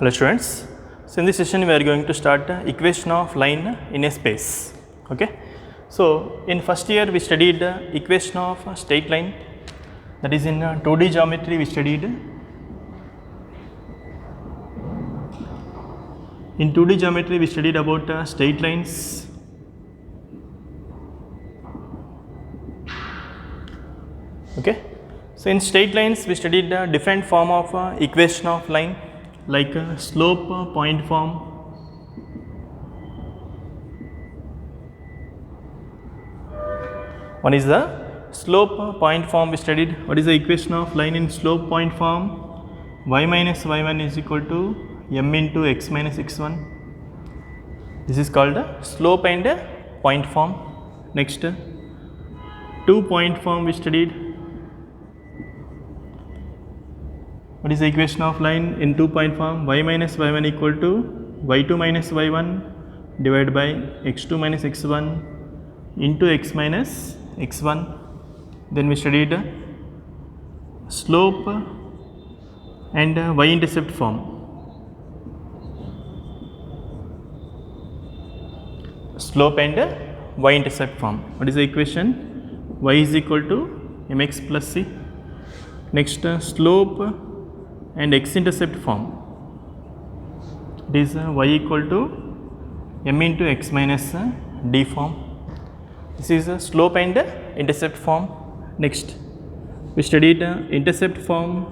Hello students. So in this session we are going to start equation of line in a space. Okay. So in first year we studied equation of straight line, that is in 2D geometry we studied. In 2D geometry we studied about straight lines. Okay. So in straight lines we studied different form of equation of line, like slope point form, one is the slope point form we studied. What is the equation of line in slope point form? Y minus y1 is equal to m into x minus x1. This is called slope and point form. Next, 2 point form we studied. What is the equation of line in 2 point form? Y minus y1 equal to y2 minus y1 divided by x2 minus x1 into x minus x1. Then we studied slope and y-intercept form. Slope and y-intercept form. What is the equation? Y is equal to mx plus c. Next, slope and x-intercept form. It is y equal to m into x minus d form. This is slope and intercept form. Next, we studied intercept form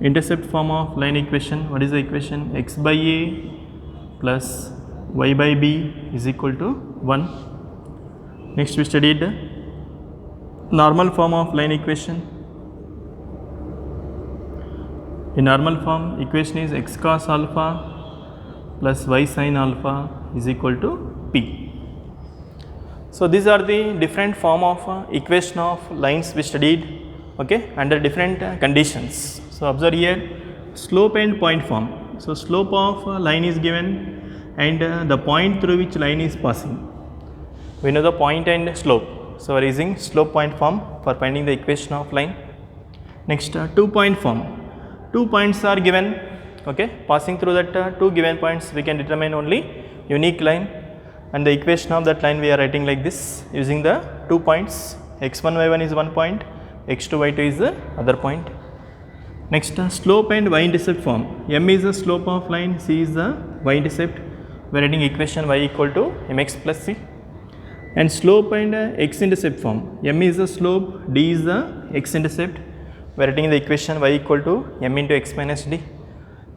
of line equation. What is the equation? X by a plus y by b is equal to 1. Next, we studied normal form of line equation. In normal form, equation is x cos alpha plus y sin alpha is equal to p. So these are the different form of equation of lines we studied, okay, under different conditions. So observe here, slope and point form. So slope of line is given and the point through which line is passing. We know the point and slope. So we are using slope point form for finding the equation of line. Next, 2 point form. 2 points are given, okay, passing through that 2 given points we can determine only unique line, and the equation of that line we are writing like this using the 2 points. x1 y1 is one point, x2 y2 is the other point. Next, slope and y-intercept form. M is the slope of line, c is the y-intercept. We are writing equation y equal to mx plus c. And slope and x-intercept form. M is the slope, d is the x-intercept. We are writing the equation y equal to m into x minus d.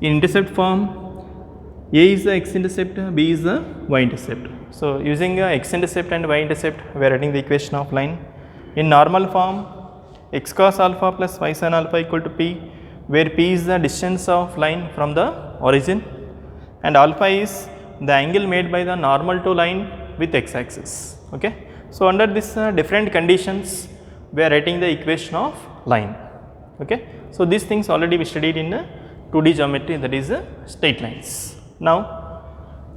In intercept form, a is the x-intercept, b is the y-intercept. So using x-intercept and y-intercept, we are writing the equation of line. In normal form, x cos alpha plus y sin alpha equal to p, where p is the distance of line from the origin and alpha is the angle made by the normal to line with x-axis. Okay. So under this different conditions, we are writing the equation of line. Okay. So these things already we studied in 2D geometry, that is straight lines. Now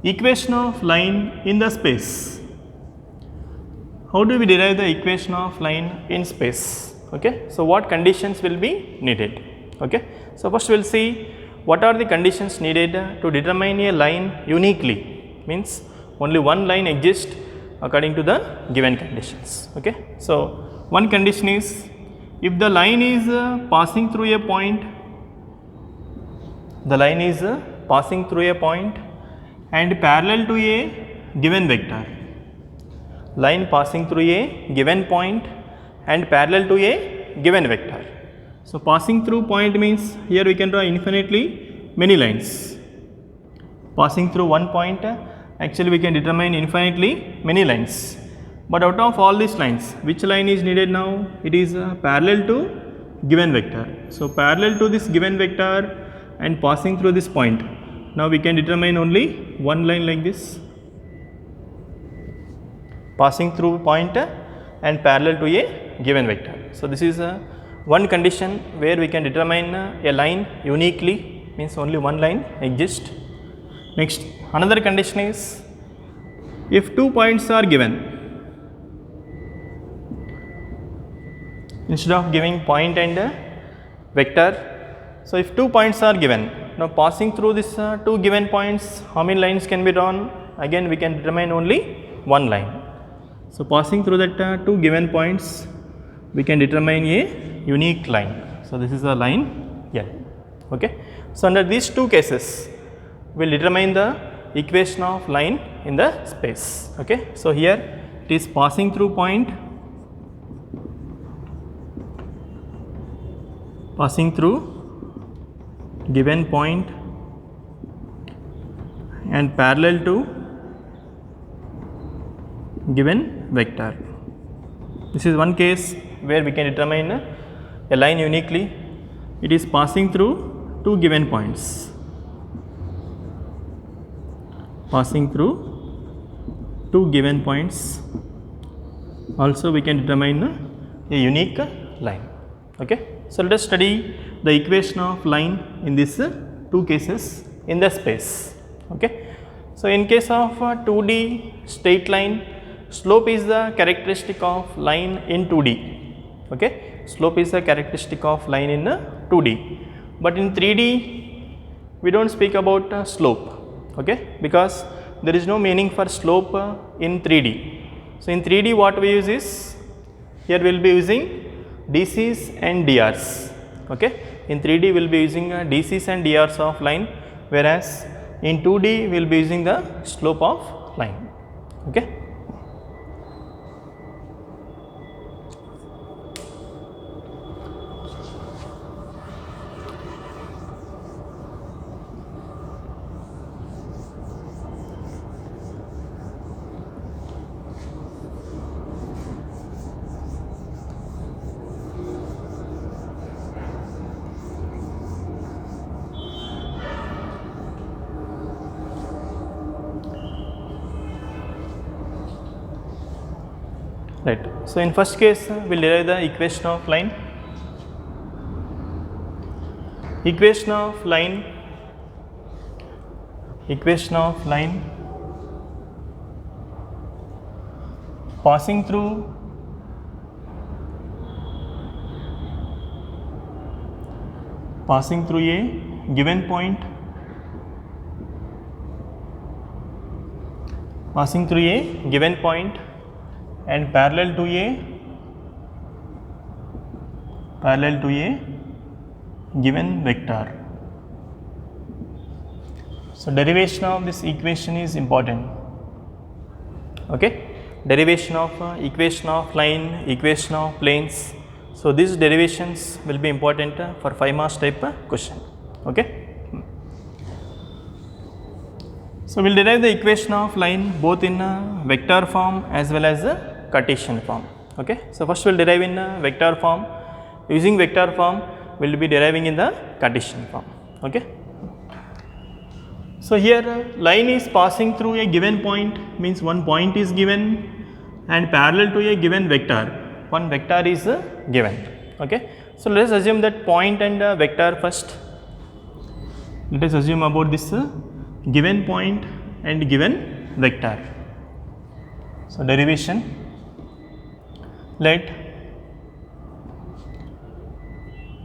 equation of line in the space. How do we derive the equation of line in space? Okay. So what conditions will be needed? Okay. So first we will see what are the conditions needed to determine a line uniquely, means only one line exists according to the given conditions. Okay. So one condition is, if the line is passing through a point, and parallel to a given vector. Line passing through a given point and parallel to a given vector. So passing through point means here we can draw infinitely many lines. Passing through one point, actually we can determine infinitely many lines. But out of all these lines, which line is needed now? It is parallel to given vector. So parallel to this given vector and passing through this point. Now we can determine only one line like this. Passing through point and parallel to a given vector. So this is one condition where we can determine a line uniquely, means only one line exists. Next, another condition is, if 2 points are given, instead of giving point and vector, So if 2 points are given, now passing through this 2 given points, how many lines can be drawn? Again we can determine only one line. So passing through that 2 given points, we can determine a unique line. So this is a line L. Okay. So under these two cases, we will determine the equation of line in the space. Okay. So here it is passing through point, passing through given point and parallel to given vector. This is one case where we can determine a line uniquely. It is passing through 2 given points, passing through 2 given points. Also we can determine a unique line. Okay. So let us study the equation of line in these two cases in the space. Okay. So in case of 2D straight line, slope is the characteristic of line in 2D. Okay. Slope is the characteristic of line in 2D, but in 3D we do not speak about slope. Okay. Because there is no meaning for slope in 3D. So in 3D what we use is, here we will be using DCs and DRs. Okay. In 3D we will be using DCs and DRs of line, whereas in 2D we will be using the slope of line. Okay. Right. So in first case we will derive the equation of line. Equation of line, passing through a given point, and parallel to a given vector. So derivation of this equation is important. Okay. Derivation of equation of line, equation of planes. So these derivations will be important for 5 marks type question. Okay. So we will derive the equation of line both in vector form as well as Cartesian form. Okay. So first we will derive in vector form. Using vector form we will be deriving in the Cartesian form. Okay. So here line is passing through a given point, means one point is given and parallel to a given vector, one vector is given. Okay. So let us assume that point and vector first. Let us assume about this given point and given vector. So derivation, let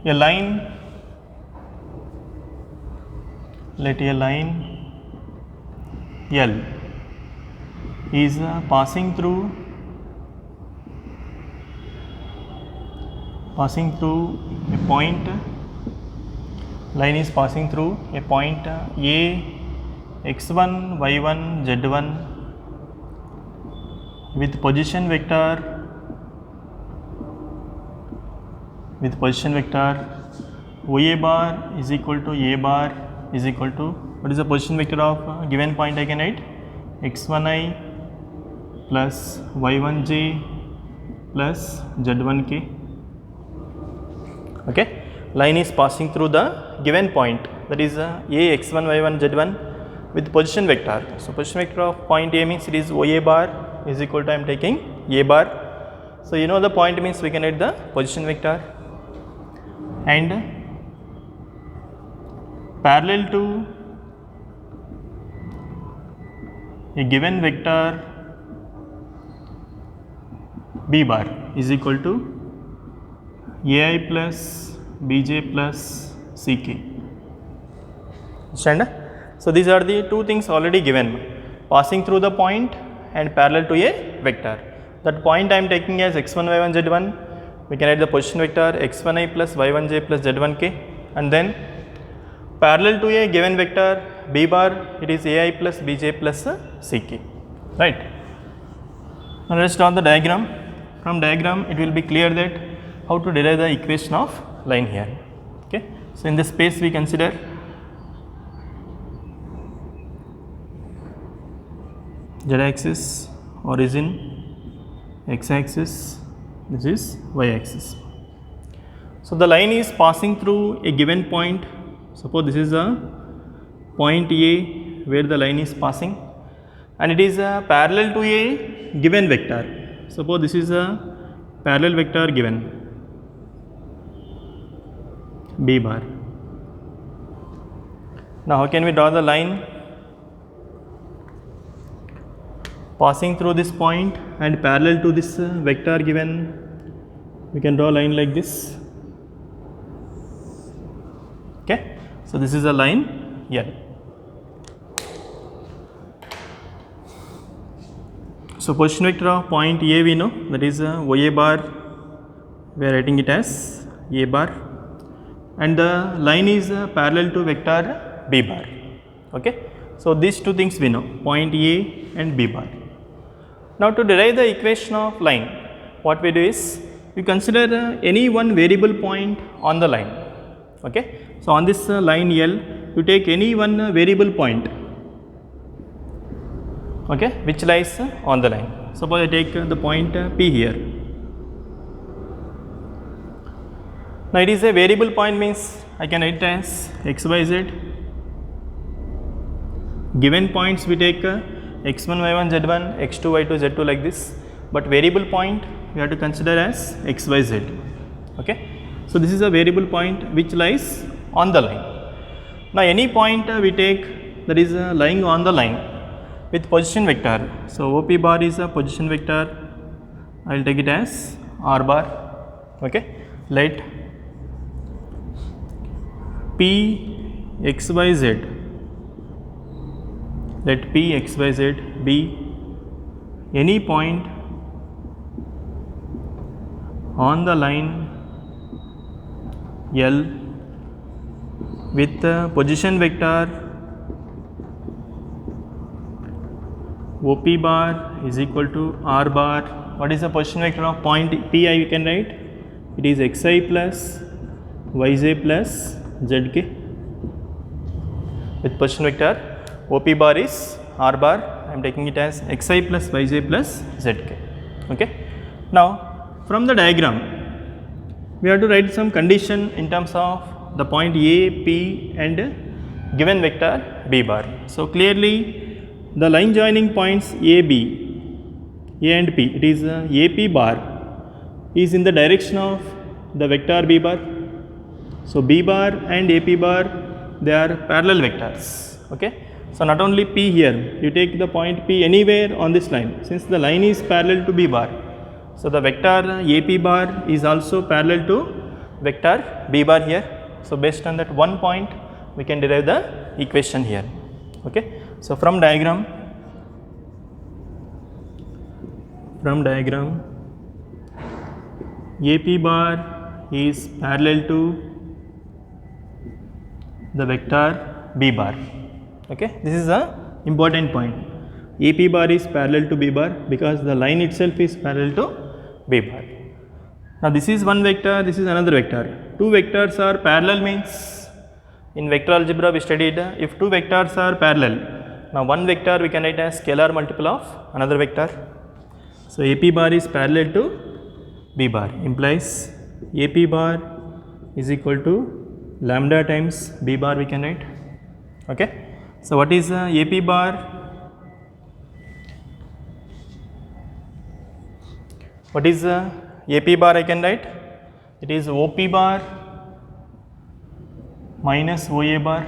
a line L is passing through a point, line is passing through a point A, x1, y1, z1 with position vector OA bar is equal to A bar is equal to, what is the position vector of a given point? I can write x1i plus y1j plus z1k. Okay. Line is passing through the given point, that is A, x1, y1, z1 with position vector. So position vector of point A means it is OA bar is equal to, I am taking A bar. So you know the point means we can write the position vector, and parallel to a given vector B bar is equal to AI plus BJ plus CK. Understand? So these are the two things already given, passing through the point and parallel to a vector. That point I am taking as x1 y1 z1, we can write the position vector x1i plus y1j plus z1k, and then parallel to a given vector b bar, it is ai plus bj plus ck, right. Now let us draw the diagram. From diagram it will be clear that how to derive the equation of line here. Okay. So in this space we consider z axis, origin, x axis, this is y axis. So the line is passing through a given point. Suppose this is a point A where the line is passing, and it is parallel to a given vector. Suppose this is a parallel vector given b bar. Now how can we draw the line passing through this point and parallel to this vector given? We can draw a line like this. Okay. So this is a line L. So position vector of point A we know, that is YA bar, we are writing it as A bar, and the line is parallel to vector B bar. Okay. So these two things we know, point A and B bar. Now to derive the equation of line, what we do is we consider any one variable point on the line. Okay. So on this line L, you take any one variable point, okay, which lies on the line. Suppose I take the point P here. Now it is a variable point, means I can write it as x, y, z. Given points we take x1, y1, z1, x2, y2, z2 like this, but variable point we have to consider as x, y, z. Okay. So this is a variable point which lies on the line. Now any point we take that is lying on the line with position vector. So OP bar is a position vector, I will take it as R bar. Okay. Let P x, y, z, let P x, y, z be any point on the line L with position vector OP bar is equal to R bar. What is the position vector of point P? I can write it is xi plus yj plus zk. With position vector OP bar is R bar, I am taking it as xi plus yj plus zk. Okay. Now from the diagram we have to write some condition in terms of the point A, P and given vector B bar. So clearly the line joining points A, B, A and P, it is AP bar is in the direction of the vector B bar. So B bar and AP bar, they are parallel vectors. Okay. So not only P here, you take the point P anywhere on this line, since the line is parallel to B bar. So the vector AP bar is also parallel to vector B bar here. So based on that one point we can derive the equation here. Okay. So from diagram AP bar is parallel to the vector B bar. Okay. This is a important point. AP bar is parallel to B bar because the line itself is parallel to B bar. Now this is one vector, this is another vector. Two vectors are parallel means in vector algebra we studied if two vectors are parallel. Now one vector we can write as scalar multiple of another vector. So AP bar is parallel to B bar, implies AP bar is equal to lambda times B bar we can write. Okay. So what is AP bar? What is AP bar I can write? It is OP bar minus OA bar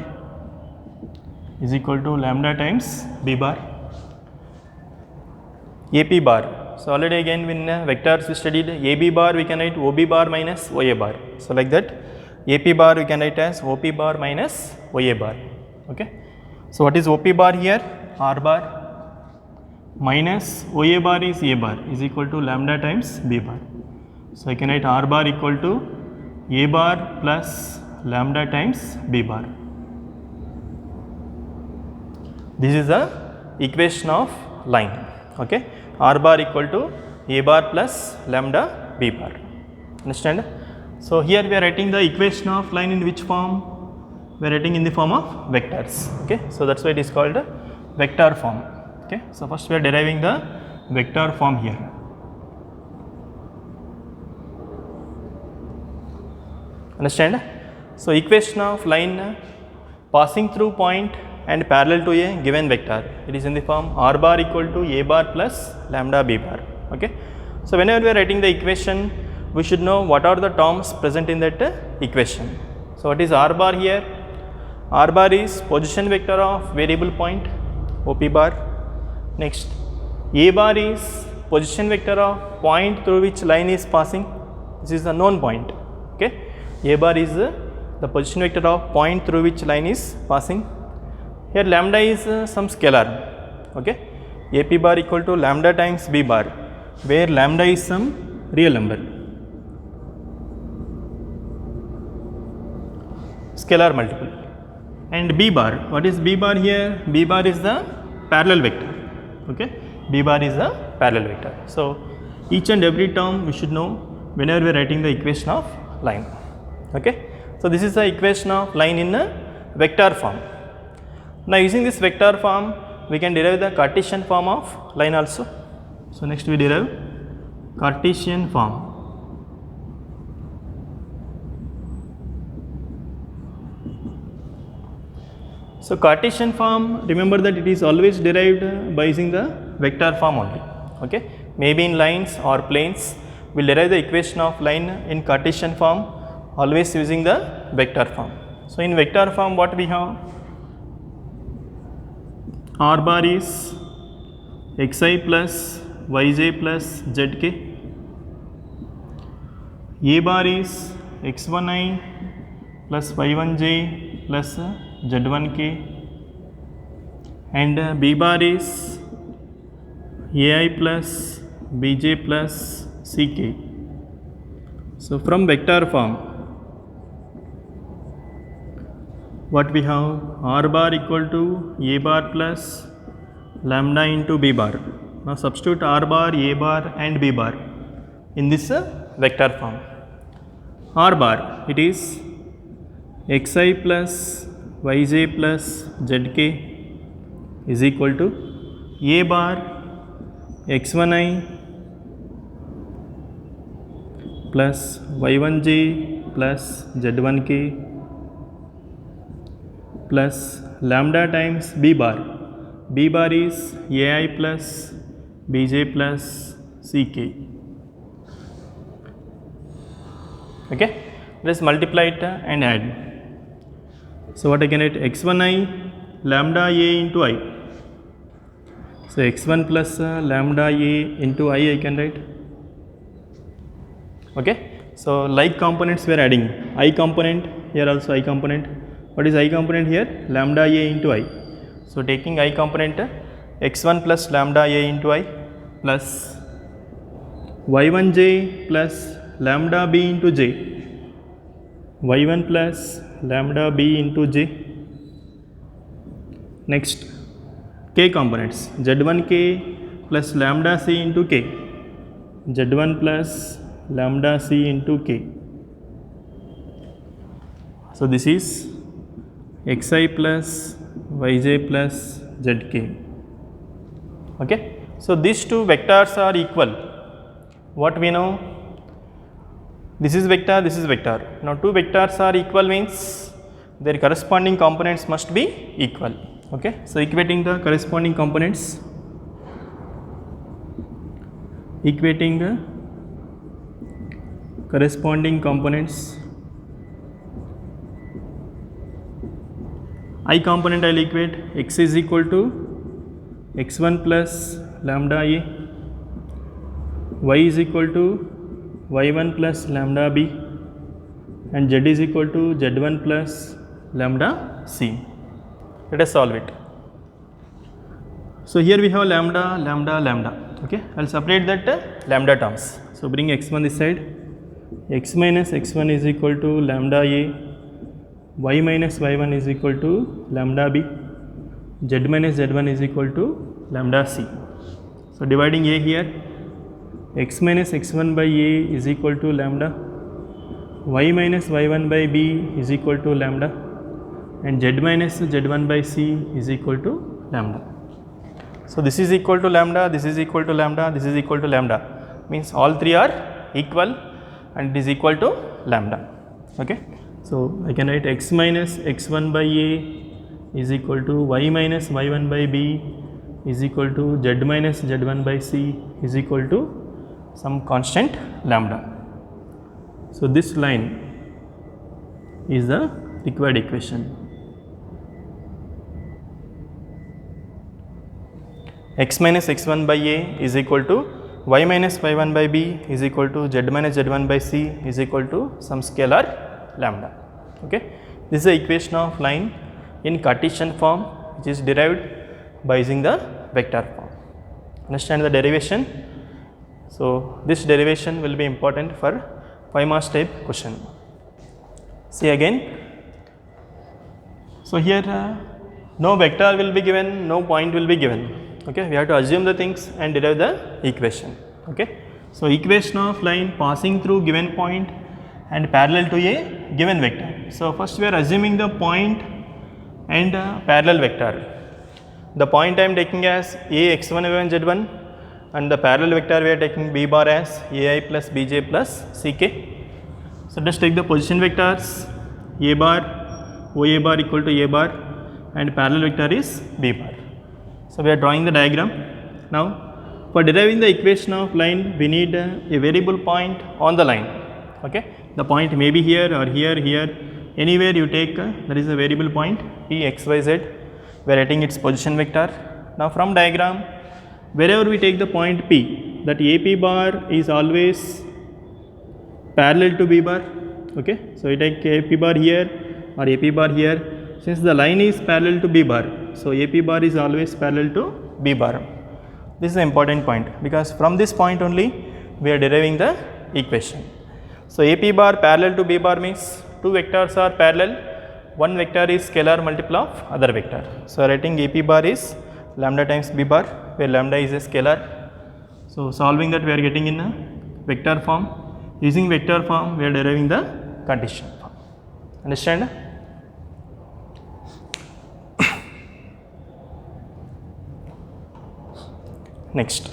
is equal to lambda times B bar. AP bar. So already again in vectors we studied AB bar we can write OB bar minus OA bar. So like that AP bar we can write as OP bar minus OA bar. Okay. So what is OP bar here? R bar minus OA bar is A bar is equal to lambda times B bar. So I can write R bar equal to A bar plus lambda times B bar. This is the equation of line. Okay. R bar equal to A bar plus lambda B bar. Understand? So here we are writing the equation of line in which form? We are writing in the form of vectors. Okay. So that's why it is called a vector form. Okay. So first we are deriving the vector form here. Understand? So equation of line passing through point and parallel to a given vector, it is in the form R bar equal to A bar plus lambda B bar. Okay. So whenever we are writing the equation, we should know what are the terms present in that equation. So what is R bar here? R bar is position vector of variable point OP bar. Next, A bar is position vector of point through which line is passing. This is the known point. Okay. A bar is the position vector of point through which line is passing. Here lambda is some scalar. Okay. AP bar equal to lambda times B bar, where lambda is some real number. Scalar multiple. And B bar, what is B bar here? B bar is the parallel vector. Okay. B bar is the parallel vector. So each and every term we should know whenever we are writing the equation of line. Okay. So this is the equation of line in a vector form. Now using this vector form, we can derive the Cartesian form of line also. So next we derive Cartesian form. So Cartesian form, remember that it is always derived by using the vector form only. Okay. Maybe in lines or planes, we will derive the equation of line in Cartesian form always using the vector form. So in vector form, what we have? R bar is xi plus yj plus zk. A bar is x1i plus y1j plus z1k, and B bar is ai plus bj plus ck. So from vector form, what we have? R bar equal to A bar plus lambda into B bar. Now substitute R bar, A bar and B bar in this vector form. R bar, it is xi plus yj plus zk is equal to A bar x1i plus y1j plus z1k plus lambda times B bar. B bar is ai plus bj plus ck. Okay. Let us multiply it and add. So what I can write? x1i lambda a into I. So x1 plus lambda a into I can write. Okay. So like components we are adding. I component, here also I component. What is I component here? Lambda a into I. So taking I component, x1 plus lambda a into I plus y1j plus lambda b into j, y1 plus lambda b into j. Next, k components, z1k plus lambda c into k, z1 plus lambda c into k. So this is xi plus yj plus zk. Okay. So these two vectors are equal. What we know? This is vector, this is vector. Now two vectors are equal means their corresponding components must be equal. Okay. So equating the corresponding components, equating the corresponding components. I component I will equate x is equal to x1 plus lambda a, y is equal to y1 plus lambda b, and z is equal to z1 plus lambda c. Let us solve it. So here we have lambda, lambda, lambda. Okay, I'll separate that lambda terms. So bring x1 this side. X minus x1 is equal to lambda a. Y minus y1 is equal to lambda b. Z minus z1 is equal to lambda c. So dividing a here, x minus x1 by a is equal to lambda. Y minus y1 by b is equal to lambda, and z minus z1 by c is equal to lambda. So this is equal to lambda, this is equal to lambda, this is equal to lambda, means all three are equal and it is equal to lambda. Okay, so I can write x minus x1 by a is equal to y minus y1 by b is equal to z minus z1 by c is equal to some constant lambda. So this line is the required equation. X minus x1 by a is equal to y minus y1 by b is equal to z minus z1 by c is equal to some scalar lambda. Okay, this is the equation of line in Cartesian form, which is derived by using the vector form. Understand the derivation? So this derivation will be important for 5 marks type question. See again. So here no vector will be given, no point will be given. Okay, we have to assume the things and derive the equation. Okay, so equation of line passing through given point and parallel to a given vector. So first we are assuming the point and parallel vector. The point I am taking as a x1 y1 z1, and the parallel vector we are taking b bar as ai plus bj plus ck. So just take the position vectors a bar, oa bar equal to a bar, and parallel vector is b bar. So we are drawing the diagram. Now for deriving the equation of line, we need a variable point on the line. Okay, the point may be here or here, anywhere you take there is a variable point p x y z. We are writing its position vector. Now from diagram, wherever we take the point p, that ap bar is always parallel to b bar. Okay, so you take ap bar here or ap bar here. Since the line is parallel to b bar, so ap bar is always parallel to b bar. This is an important point, because from this point only we are deriving the equation. So ap bar parallel to b bar means two vectors are parallel, one vector is scalar multiple of other vector. So writing ap bar is lambda times b bar, where lambda is a scalar. So solving that, we are getting in a vector form. Using vector form, we are deriving the Cartesian form. Understand? Next,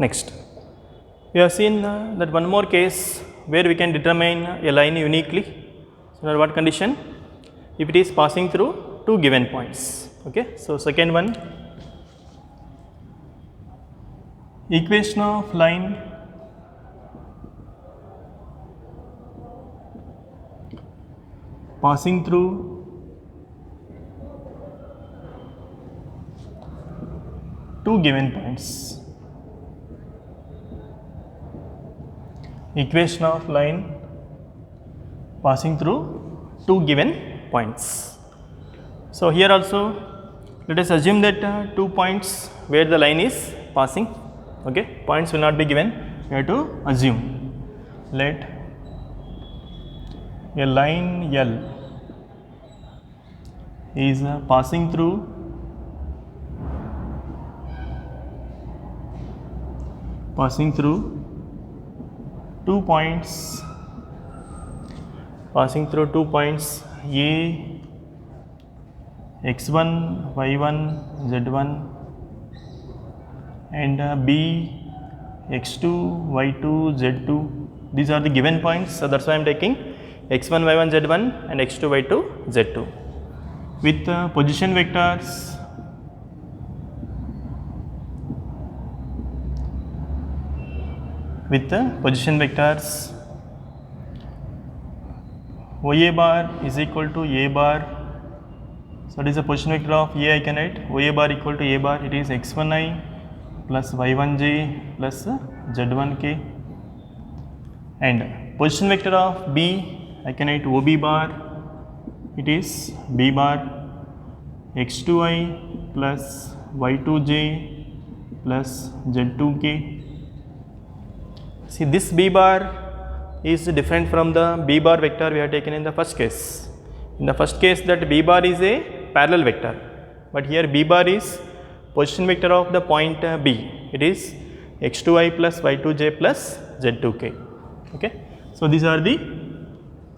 next, we have seen that one more case where we can determine a line uniquely. So under what condition? If it is passing through two given points. Okay, so second one, equation of line passing through two given points. Equation of line passing through two given points. So here also let us assume that 2 points where the line is passing. Okay, points will not be given, we have to assume. Let a line L is passing through 2 points passing through 2 points A x1 y1 z1 and B x2 y2 z2. These are the given points, so that's why I am taking x1 y1 z1 and x2 y2 z2 with position vectors OA bar is equal to A bar. So, it is a position vector of A. I can write OA bar equal to A bar, it is x1i plus y1j plus z1k, and position vector of B, I can write OB bar, it is B bar x2i plus y2j plus z2k. See, this B bar is different from the B bar vector we have taken in the first case. In the first case, that B bar is a parallel vector, but here B bar is position vector of the point B, it is x2i plus y2j plus z2k. Okay. So, these are the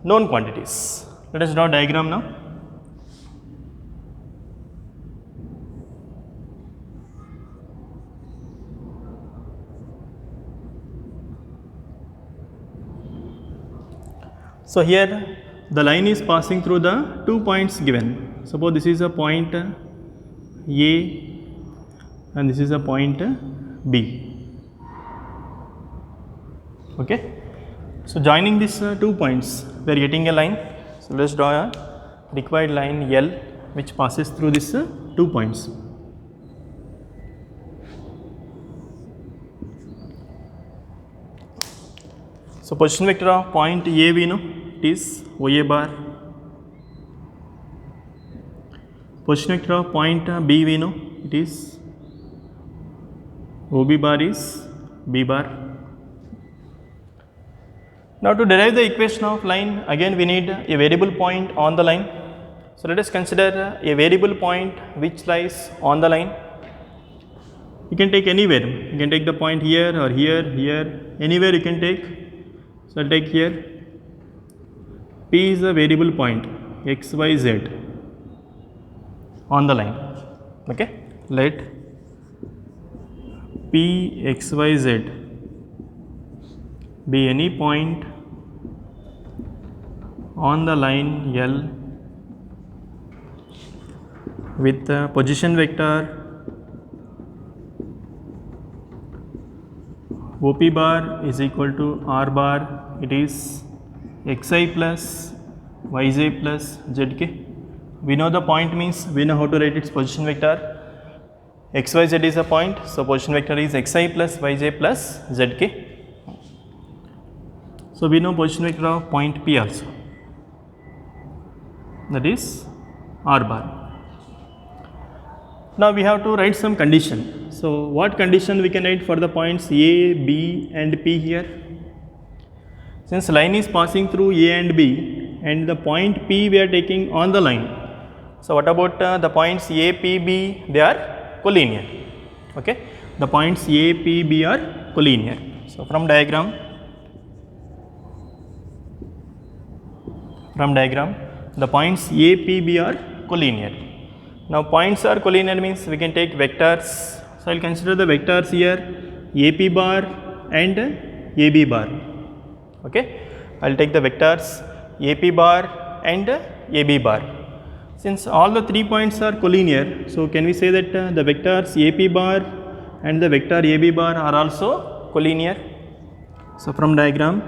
known quantities. Let us draw diagram now. So, here the line is passing through the 2 points given. Suppose this is a point A and this is a point B. Okay. So, joining these 2 points, we are getting a line. So, let us draw a required line L which passes through these 2 points. So, position vector of point A we know, it is OA bar. Position vector of point B we know, it is OB bar is B bar. Now, to derive the equation of line, again we need a variable point on the line. So, let us consider a variable point which lies on the line. You can take anywhere, you can take the point here or here, anywhere you can take. So, I will take here P is a variable point x, y, z on the line. Okay. Let P x, y, z be any point on the line L with the position vector OP bar is equal to R bar, it is xi plus yj plus zk. We know the point means we know how to write its position vector. xyz is a point, so position vector is xi plus yj plus zk. So, we know position vector of point P also, that is R bar. Now, we have to write some condition. So, what condition we can write for the points A, B and P here? Since line is passing through A and B and the point P we are taking on the line. So, what about the points A, P, B? They are collinear. Okay. The points A, P, B are collinear. So, from diagram, the points A, P, B are collinear. Now, points are collinear means we can take vectors. So, I will consider the vectors here AP bar and AB bar. Okay. I will take the vectors AP bar and AB bar. Since all the 3 points are collinear, so can we say that the vectors AP bar and the vector AB bar are also collinear? So, from diagram,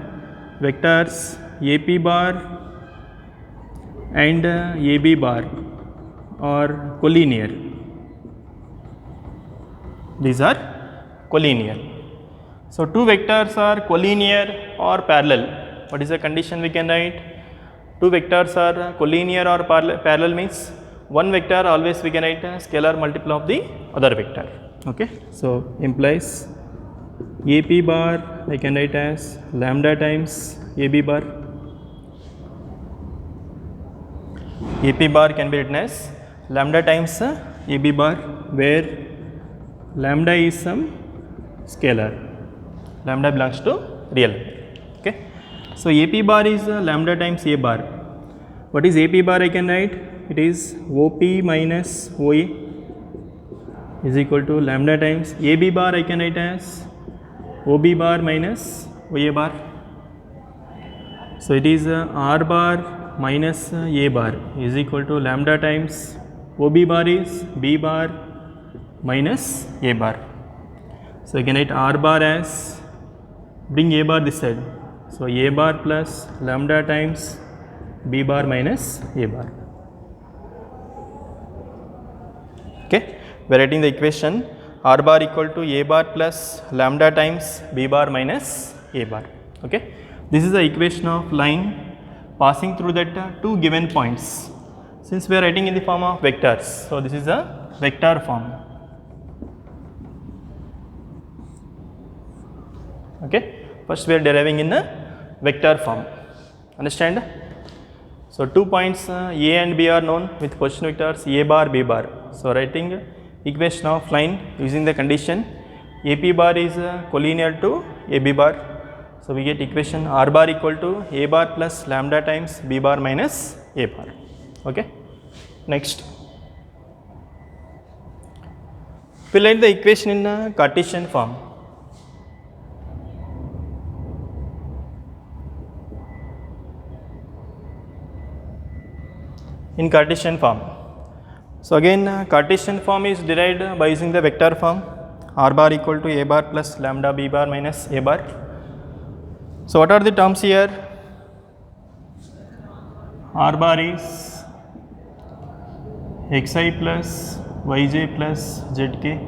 vectors AP bar and AB bar are collinear. These are collinear. So, 2 vectors are collinear or parallel. What is the condition we can write? 2 vectors are collinear or parallel means one vector always we can write a scalar multiple of the other vector. Okay. So, implies AP bar I can write as lambda times AB bar. AP bar can be written as lambda times AB bar, where lambda is some scalar, lambda belongs to real. So AP bar is lambda times A bar. What is AP bar? I can write it is OP minus OA is equal to lambda times AB bar. I can write as OB bar minus OA bar. So it is R bar minus A bar is equal to lambda times OB bar is B bar minus A bar. So I can write R bar as, bring A bar this side. So A bar plus lambda times B bar minus A bar. Okay, we are writing the equation R bar equal to A bar plus lambda times B bar minus A bar. Okay, this is the equation of line passing through that two given points. Since we are writing in the form of vectors, so this is a vector form. Okay, first we are deriving in the vector form. Understand? So 2 points A and B are known with position vectors A bar, B bar. So writing equation of line using the condition AP bar is collinear to AB bar. So we get equation R bar equal to A bar plus lambda times B bar minus A bar. Okay. Next, we will write the equation in Cartesian form. In Cartesian form. So again Cartesian form is derived by using the vector form R bar equal to A bar plus lambda B bar minus A bar. So what are the terms here? R bar is xi plus yj plus zk.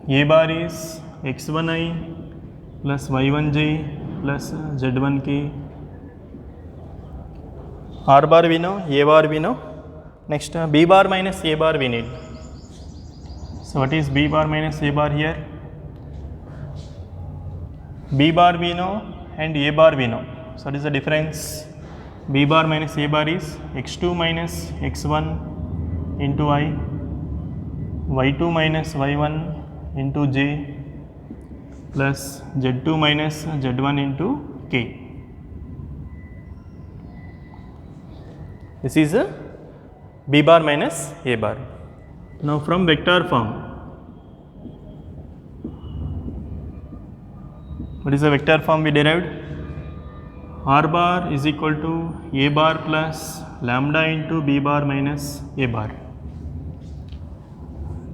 A bar is x1i plus y1j plus z1k. R bar we know, A bar we know. Next B bar minus A bar we need. So what is B bar minus A bar here? B bar we know and A bar we know. So what is the difference? B bar minus A bar is x2 minus x1 into I, y2 minus y1 into j plus z2 minus z1 into k. This is a B bar minus A bar. Now from vector form, what is the vector form we derived? R bar is equal to A bar plus lambda into B bar minus A bar.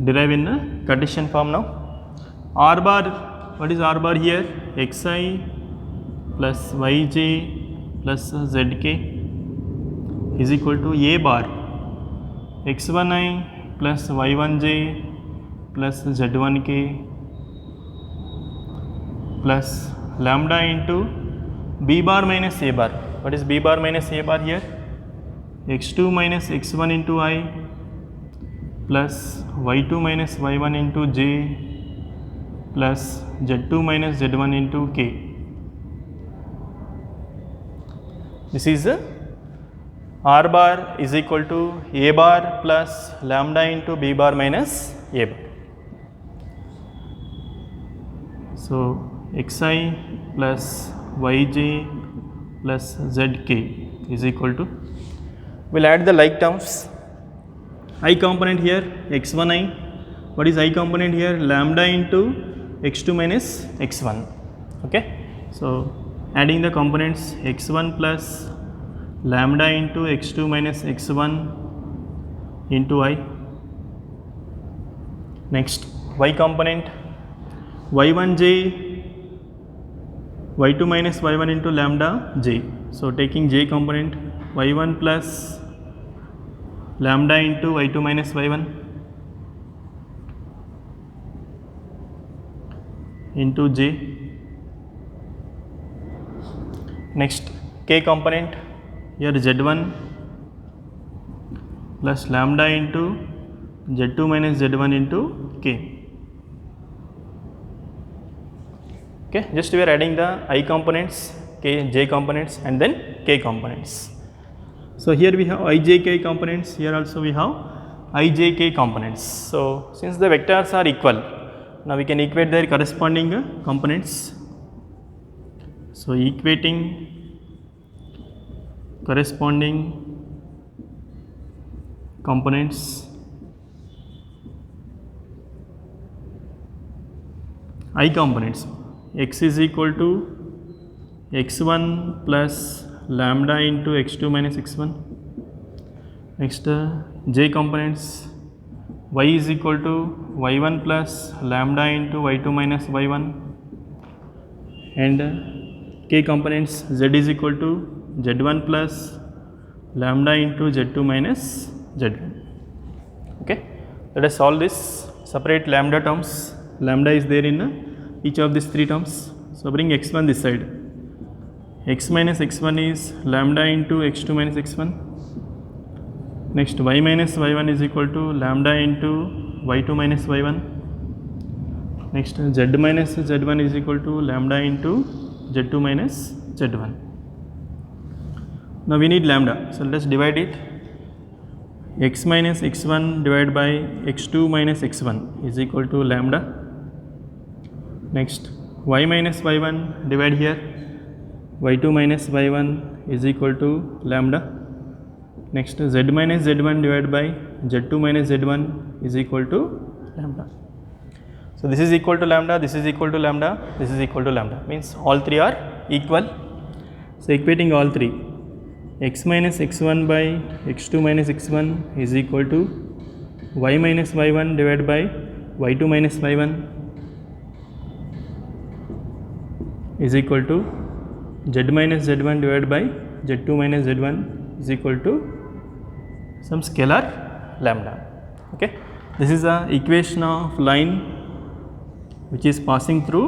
Derive in Cartesian form now. R bar, what is R bar here? Xi plus yj plus zk is equal to A bar x1i plus y1j plus z1k plus lambda into B bar minus A bar. What is B bar minus A bar here? x2 minus x1 into I plus y2 minus y1 into j plus z2 minus z1 into k. This is R bar is equal to A bar plus lambda into B bar minus A bar. So xi plus yj plus zk is equal to, we will add the like terms. I component here x1i, what is I component here? Lambda into x2 minus x1. Okay. So adding the components x1 plus lambda into x2 minus x1 into I. Next y component y1j, y2 minus y1 into lambda j. So taking j component y1 plus lambda into y2 minus y1 into j. Next k component, here z1 plus lambda into z2 minus z1 into k. Okay, just we are adding the I components, k, j components and then k components. So here we have ijk components, here also we have ijk components. So since the vectors are equal, now we can equate their corresponding components. So equating corresponding components I components, x is equal to x1 plus lambda into x2 minus x1. Next j components, y is equal to y1 plus lambda into y2 minus y1, and k components, z is equal to z1 plus lambda into z2 minus z1. Okay, let us solve this. Separate lambda terms. Lambda is there in each of these three terms. So bring x1 this side. X minus x1 is lambda into x2 minus x1. Next y minus y1 is equal to lambda into y2 minus y1. Next z minus z1 is equal to lambda into z2 minus z1. Now we need lambda, so let us divide it. X minus x1 divided by x2 minus x1 is equal to lambda. Next y minus y1 divide here, y2 minus y1 is equal to lambda. Next z minus z1 divided by z2 minus z1 is equal to lambda. So this is equal to lambda, this is equal to lambda, this is equal to lambda, means all three are equal. So equating all three, x minus x1 by x2 minus x1 is equal to y minus y1 divided by y2 minus y1 is equal to z minus z1 divided by z2 minus z1 is equal to some scalar lambda. Okay, this is the equation of line which is passing through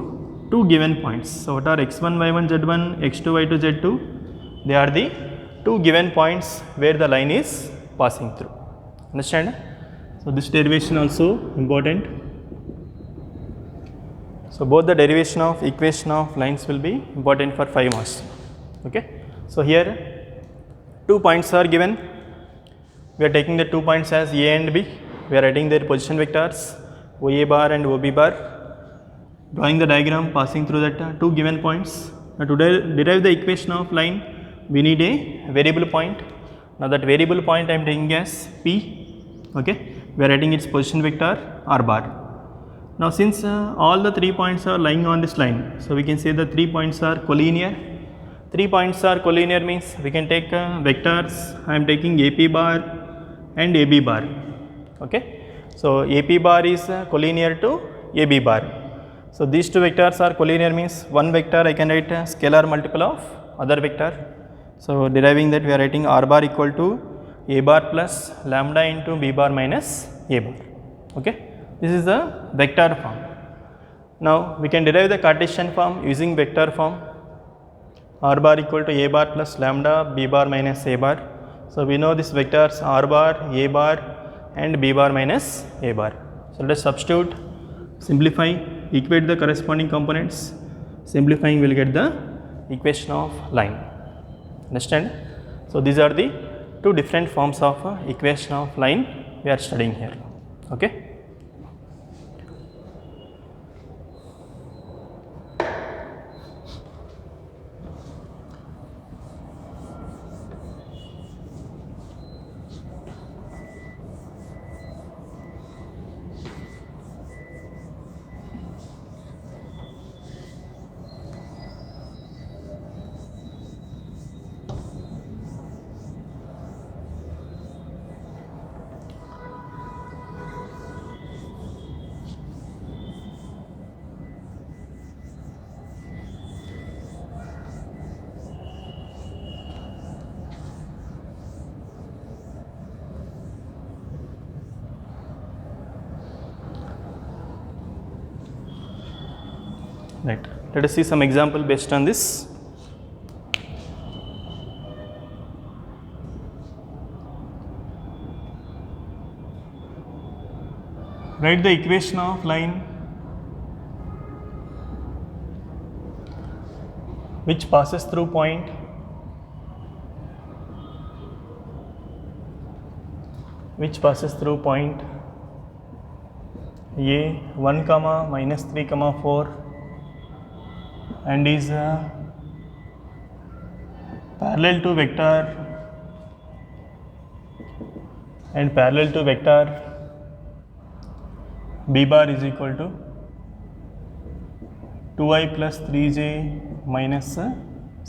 two given points. So what are x1 y1 z1, x2 y2 z2? They are the two given points where the line is passing through. Understand? So this derivation also important. So both the derivation of equation of lines will be important for 5 marks. Okay. So here 2 points are given. We are taking the 2 points as A and B. We are writing their position vectors OA bar and OB bar. Drawing the diagram passing through that 2 given points. Now to derive the equation of line, we need a variable point. Now that variable point I am taking as P. Okay. We are writing its position vector R bar. Now since all the 3 points are lying on this line, so we can say the 3 points are collinear. 3 points are collinear means we can take vectors. I am taking AP bar and AB bar. Okay. So AP bar is collinear to AB bar. So these two vectors are collinear means one vector I can write a scalar multiple of other vector. So deriving that we are writing R bar equal to A bar plus lambda into B bar minus A bar. Okay. This is the vector form. Now we can derive the Cartesian form using vector form. R bar equal to A bar plus lambda B bar minus A bar. So we know these vectors R bar, A bar and B bar minus A bar. So let us substitute, simplify, equate the corresponding components. Simplifying will get the equation of line. Understand? So these are the two different forms of equation of line we are studying here. Okay. Right. Let us see some example based on this. Write the equation of line which passes through point A 1 comma minus 3 comma 4 and is parallel to vector and parallel to vector b bar is equal to 2i plus 3j minus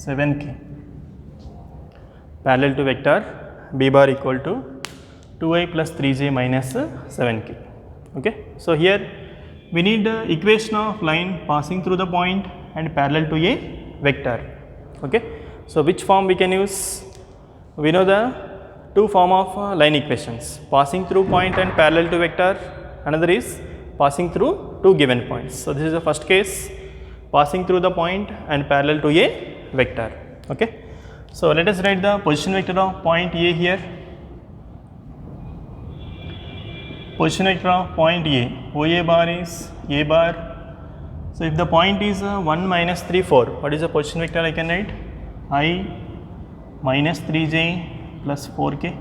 7k. Parallel to vector b bar equal to 2i plus 3j minus 7k. Okay. So here we need the equation of line passing through the point and parallel to a vector. Okay. So which form we can use? We know the two form of line equations, passing through point and parallel to vector. Another is passing through two given points. So this is the first case, passing through the point and parallel to a vector. Okay. So let us write the position vector of point A here. Position vector of point A, OA bar is A bar. So if the point is 1 minus 3 4, what is the position vector I can write? I minus 3j plus 4k,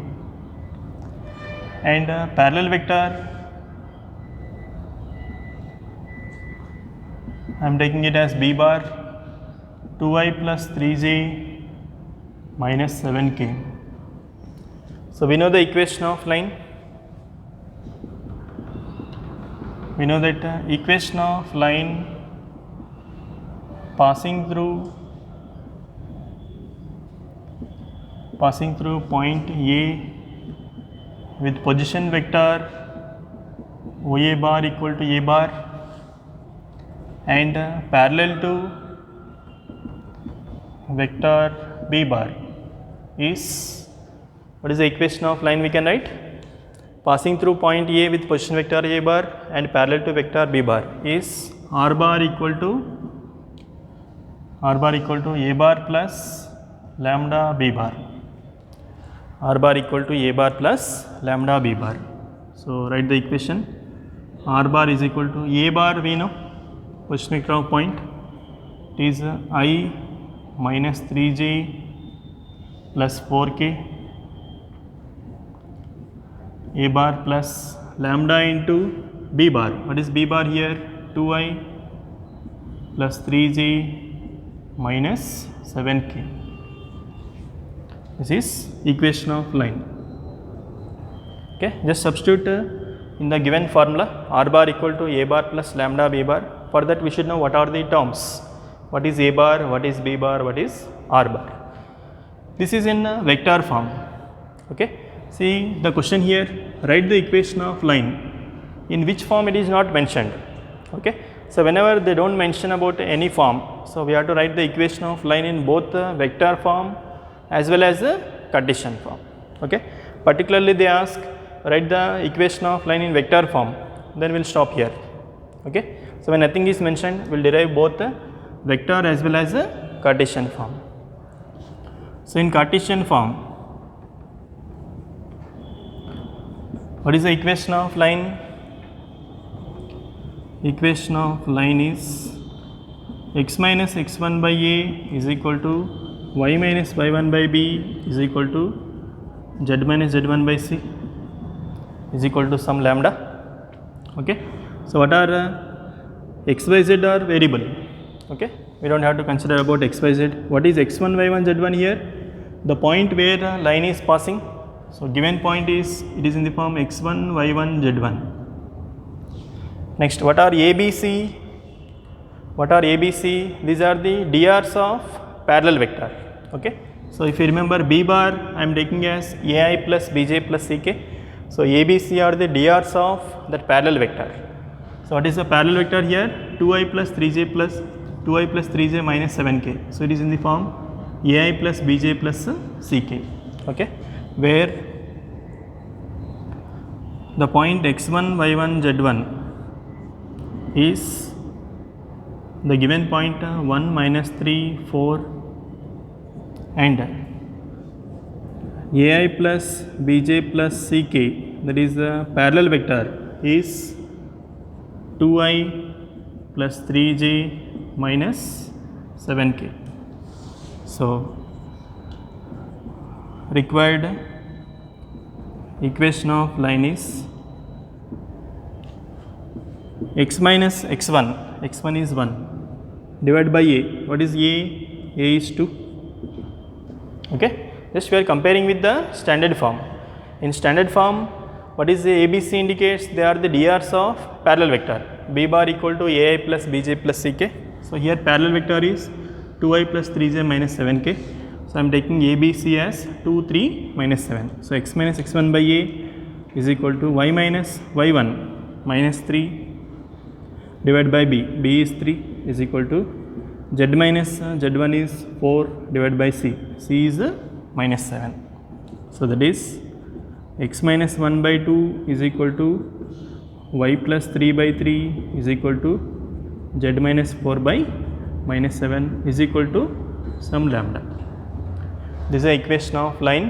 and parallel vector I am taking it as b bar, 2i plus 3j minus 7k. So we know the equation of line. We know that equation of line passing through point A with position vector OA bar equal to A bar and parallel to vector B bar is, what is the equation of line we can write? Passing through point A with position vector A bar and parallel to vector B bar is R bar equal to A bar plus lambda B bar. R bar equal to A bar plus lambda B bar. So write the equation. R bar is equal to A bar, we know, position vector of point, it is I minus 3j plus 4k, A bar plus lambda into B bar. What is B bar here? 2i plus 3j minus 7k. This is equation of line. Okay, just substitute in the given formula R bar equal to A bar plus lambda B bar. For that we should know what are the terms. What is A bar, what is B bar, what is R bar. This is in vector form. Okay. See the question here, write the equation of line. In which form it is not mentioned. Okay. So whenever they don't mention about any form, so we have to write the equation of line in both vector form as well as Cartesian form. Okay. Particularly they ask, write the equation of line in vector form, then we will stop here. Okay. So when nothing is mentioned, we will derive both vector as well as Cartesian form. So in Cartesian form, what is the equation of line? Equation of line is x minus x1 by a is equal to y minus y1 by b is equal to z minus z1 by c is equal to some lambda. Okay. So what are x, y, z are variable. Okay. We don't have to consider about x, y, z. What is x1, y1, z1 here? The point where line is passing. So given point is, it is in the form x1, y1, z1. Next, what are ABC? What are ABC? These are the DRs of parallel vector. Okay. So if you remember B bar, I am taking as AI plus BJ plus CK. So ABC are the DRs of that parallel vector. So what is the parallel vector here? 2i plus 3j minus 7k. So it is in the form AI plus BJ plus CK. Okay. Where the point x1, y1, z1 is the given point 1 minus 3 4 and AI plus BJ plus CK, that is the parallel vector, is 2i plus 3j minus 7k. So required equation of line is x minus x1, x1 is 1, divided by a. What is a? A is 2, Okay, just we are comparing with the standard form. In standard form, what is the ABC indicates? They are the DRs of parallel vector. B bar equal to AI plus Bj plus Ck. So here parallel vector is 2i plus 3j minus 7k. So I am taking ABC as 2, 3, minus 7. So x minus x1 by a is equal to y minus y1 minus 3 divided by b. B is 3 is equal to z minus z1 is 4 divided by c. C is minus 7. So that is x minus 1 by 2 is equal to y plus 3 by 3 is equal to z minus 4 by minus 7 is equal to some lambda. This is the equation of line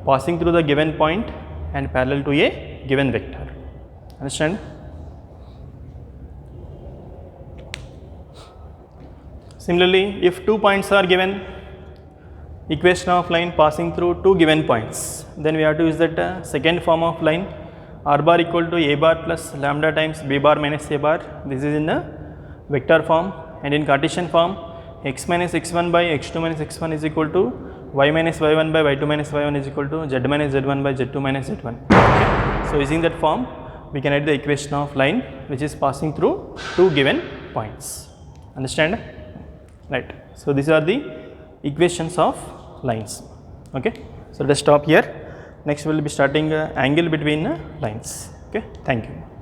passing through the given point and parallel to a given vector. Understand? Similarly, if 2 points are given, equation of line passing through 2 given points, then we have to use that second form of line, r bar equal to a bar plus lambda times b bar minus a bar. This is in the vector form, and in Cartesian form, x minus x1 by x2 minus x1 is equal to y minus y1 by y2 minus y1 is equal to z minus z1 by z2 minus z1. Okay. So using that form, we can write the equation of line which is passing through 2 given points. Understand? Right. So these are the equations of lines. Okay. So let's stop here. Next we will be starting angle between lines. Okay. Thank you.